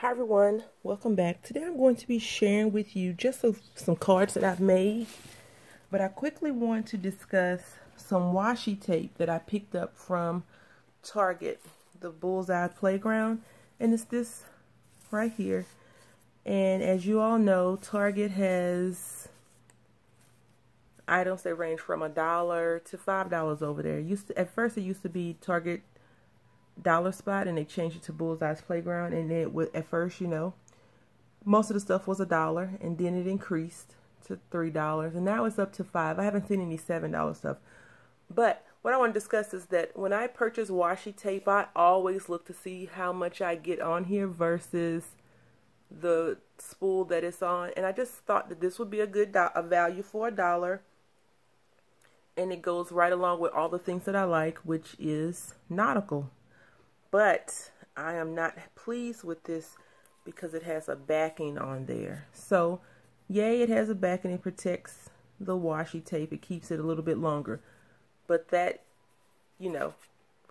Hi everyone, welcome back. Today I'm going to be sharing with you just some cards that I've made, but I quickly want to discuss some washi tape that I picked up from Target, the Bullseye Playground, and it's this right here. And as you all know, Target has items that range from $1 to $5 over there. At first it used to be Target dollar spot, and they changed it to Bullseye's Playground, and it was, at first, you know, most of the stuff was $1, and then it increased to $3, and now it's up to $5. I haven't seen any $7 stuff. But what I want to discuss is that when I purchase washi tape, I always look to see how much I get on here versus the spool that it's on, and I just thought that this would be a good value for $1, and it goes right along with all the things that I like, which is nautical. But I am not pleased with this because it has a backing on there. So, yay, it has a backing. It protects the washi tape. It keeps it a little bit longer. But that, you know,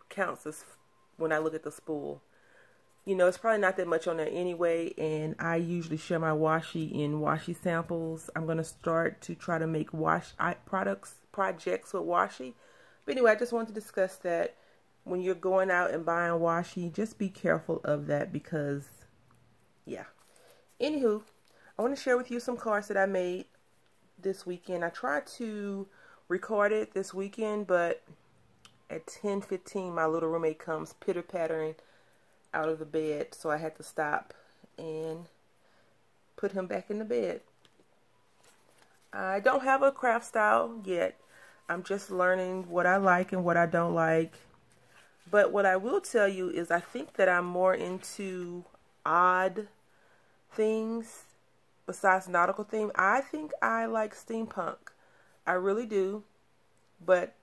counts as when I look at the spool. You know, it's probably not that much on there anyway, and I usually share my washi in washi samples. I'm going to start to try to make projects with washi. But anyway, I just wanted to discuss that. When you're going out and buying washi, just be careful of that because, yeah. Anywho, I want to share with you some cards that I made this weekend. I tried to record it this weekend, but at 10:15, my little roommate comes pitter-pattering out of the bed, so I had to stop and put him back in the bed. I don't have a craft style yet. I'm just learning what I like and what I don't like. But what I will tell you is I think that I'm more into odd things besides nautical theme. I think I like steampunk. I really do. But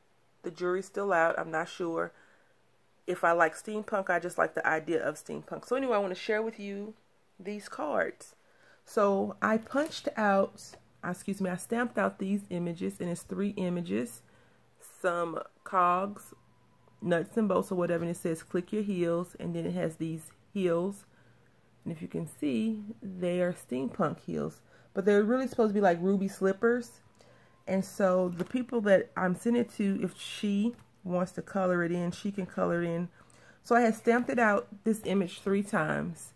the jury's still out. I'm not sure if I like steampunk. I just like the idea of steampunk. So anyway, I want to share with you these cards. So I stamped out these images, and it's 3 images. Some cogs, nuts and bolts or whatever, and it says click your heels, and then it has these heels, and if you can see, they are steampunk heels, but they're really supposed to be like ruby slippers. And so the people that I'm sending it to, if she wants to color it in, she can color it in. So I had stamped it out, this image, 3 times,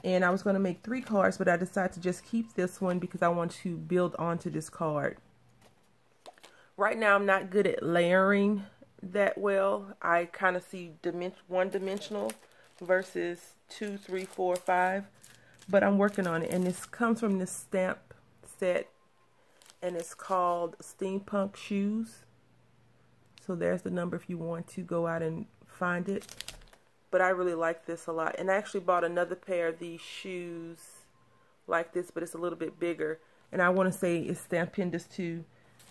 and I was going to make 3 cards, but I decided to just keep this one because I want to build onto this card. Right now I'm not good at layering that well. I kind of see one-dimensional versus 2, 3, 4, 5, but I'm working on it. And this comes from this stamp set, and it's called Steampunk Shoes. So there's the number if you want to go out and find it. But I really like this a lot, and I actually bought another pair of these shoes like this, but it's a little bit bigger, and I want to say it's Stamp Pendus too,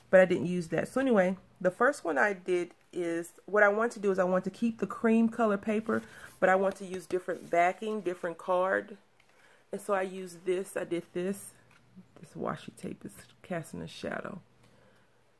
but I didn't use that. So anyway, the first one I did is, what I want to do is I want to keep the cream color paper, but I want to use different backing, different card. And so I used this, I did this. This washi tape is casting a shadow.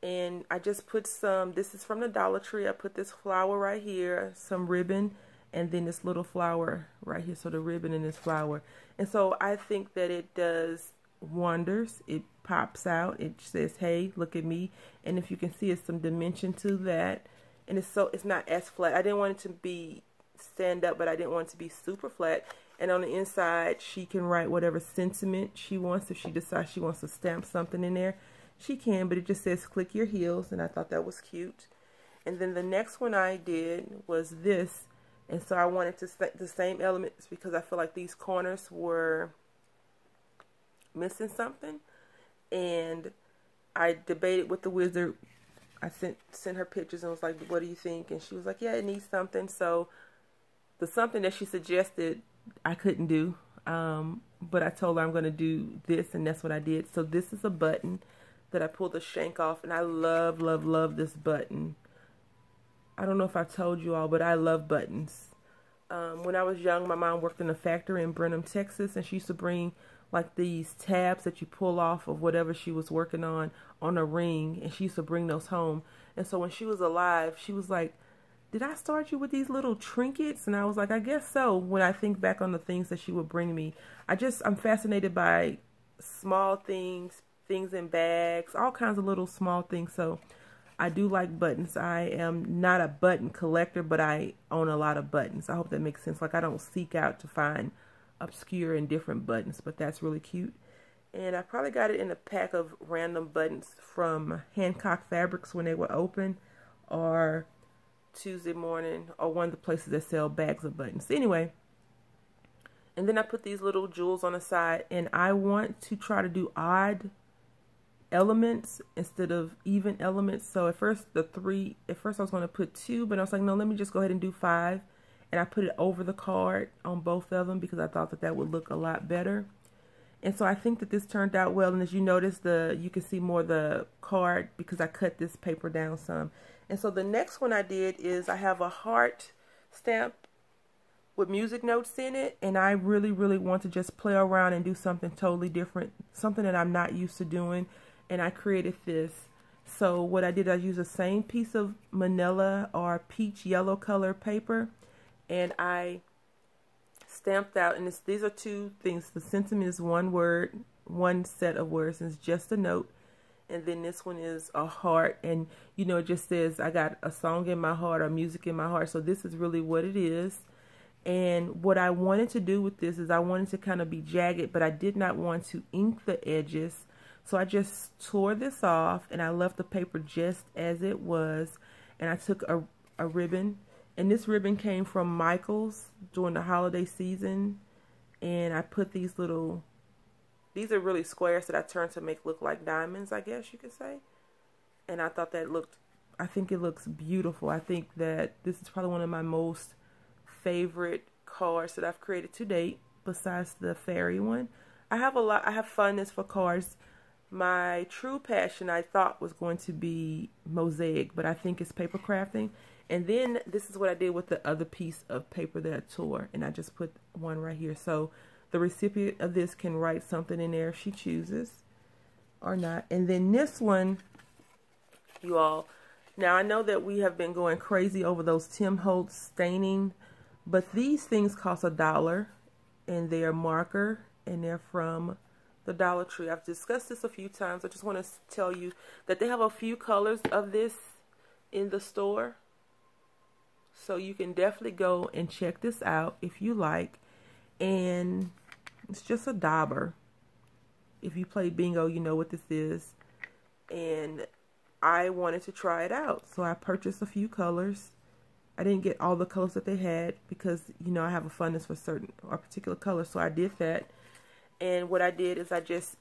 And I just put some, this is from the Dollar Tree, I put this flower right here, some ribbon, and then this little flower right here. So the ribbon and this flower. And so I think that it does wonders. It pops out. It says, hey, look at me. And if you can see, it's some dimension to that. And it's not as flat. I didn't want it to be stand up, but I didn't want it to be super flat. And on the inside, she can write whatever sentiment she wants. If she decides she wants to stamp something in there, she can. But it just says, click your heels. And I thought that was cute. And then the next one I did was this. And so I wanted to the same elements because I feel like these corners were missing something. And I debated with the wizard. I sent her pictures and was like, what do you think? And she was like, yeah, it needs something. So the something that she suggested, I couldn't do. But I told her I'm going to do this, and that's what I did. So this is a button that I pulled the shank off, and I love, love, love this button. I don't know if I told you all, but I love buttons. When I was young, my mom worked in a factory in Brenham, Texas, and she used to bring like these tabs that you pull off of whatever she was working on a ring, and she used to bring those home. And so when she was alive, she was like, did I start you with these little trinkets? And I was like, I guess so. When I think back on the things that she would bring me, I'm fascinated by small things, things in bags, all kinds of little small things. So I do like buttons. I am not a button collector, but I own a lot of buttons. I hope that makes sense. Like, I don't seek out to find obscure and different buttons, but that's really cute. And I probably got it in a pack of random buttons from Hancock Fabrics when they were open, or Tuesday Morning, or one of the places that sell bags of buttons. Anyway, and then I put these little jewels on the side, and I want to try to do odd elements instead of even elements. So at first I was going to put 2, but I was like, no, let me just go ahead and do 5. And I put it over the card on both of them because I thought that would look a lot better. And so I think that this turned out well. And as you notice, you can see more of the card because I cut this paper down some. And so the next one I did is I have a heart stamp with music notes in it. And I really, really want to just play around and do something totally different, something that I'm not used to doing. And I created this. So what I did, I used the same piece of manila or peach yellow color paper. And I stamped out, and these are 2 things. The sentiment is one word, one set of words, and it's just a note. And then this one is a heart, and you know, it just says, I got a song in my heart or music in my heart. So this is really what it is. And what I wanted to do with this is I wanted to kind of be jagged, but I did not want to ink the edges. So I just tore this off, and I left the paper just as it was. And I took a ribbon. And this ribbon came from Michael's during the holiday season. And I put these are really squares that I turned to make look like diamonds, I guess you could say. And I thought I think it looks beautiful. I think that this is probably one of my most favorite cards that I've created to date, besides the fairy one. I have funness for cards. My true passion, I thought, was going to be mosaic, but I think it's paper crafting. And then this is what I did with the other piece of paper that I tore. And I just put one right here. So the recipient of this can write something in there if she chooses or not. And then this one, you all. Now I know that we have been going crazy over those Tim Holtz staining. But these things cost $1. And they're marker. And they're from the Dollar Tree. I've discussed this a few times. I just want to tell you that they have a few colors of this in the store. So you can definitely go and check this out if you like. And it's just a dauber. If you play bingo, you know what this is. And I wanted to try it out. So I purchased a few colors. I didn't get all the colors that they had because, you know, I have a fondness for certain or particular colors. So I did that. And what I did is I just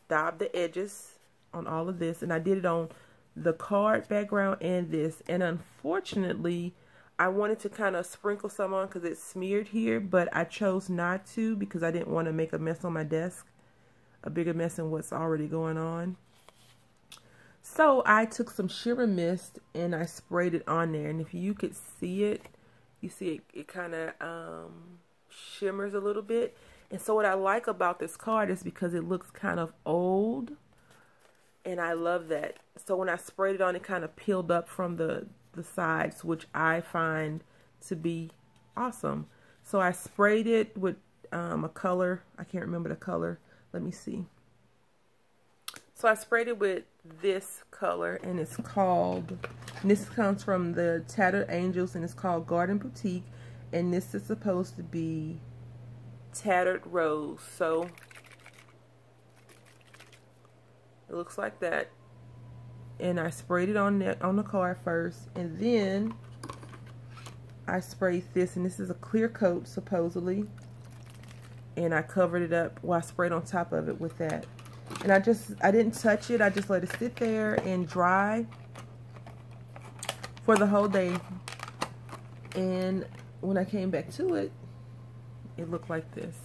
daubed the edges on all of this. And I did it on the card background and this. And unfortunately, I wanted to kind of sprinkle some on because it's smeared here, but I chose not to because I didn't want to make a mess on my desk, a bigger mess than what's already going on. So I took some shimmer mist and I sprayed it on there, and if you could see it, you see it kind of shimmers a little bit. And so what I like about this card is because it looks kind of old, and I love that. So when I sprayed it on, it kind of peeled up from the sides, which I find to be awesome. So I sprayed it with a color. I can't remember the color. Let me see. So I sprayed it with this color, and it's called, and this comes from the Tattered Angels, and it's called Garden Boutique, and this is supposed to be Tattered Rose. So it looks like that. And I sprayed it on the card first, and then I sprayed this, and this is a clear coat supposedly, and I covered it up. Well, I sprayed on top of it with that, and I didn't touch it. I just let it sit there and dry for the whole day. And when I came back to it, it looked like this.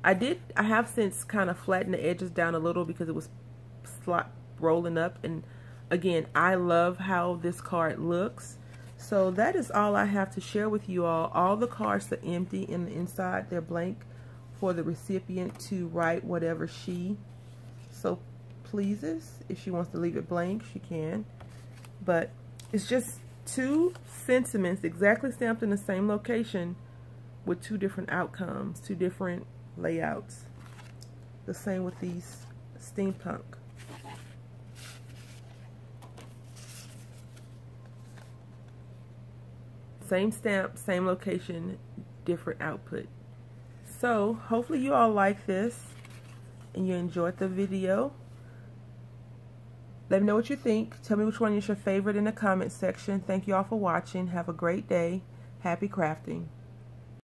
I have since kind of flattened the edges down a little because it was rolling up. And again, I love how this card looks. So that is all I have to share with you all. All the cards are empty in the inside. They're blank for the recipient to write whatever she so pleases. If she wants to leave it blank, she can. But it's just 2 sentiments exactly stamped in the same location with 2 different outcomes, 2 different layouts. The same with these steampunk. Same stamp, same location, different output. So hopefully you all like this and you enjoyed the video. Let me know what you think. Tell me which one is your favorite in the comment section. Thank you all for watching. Have a great day. Happy crafting.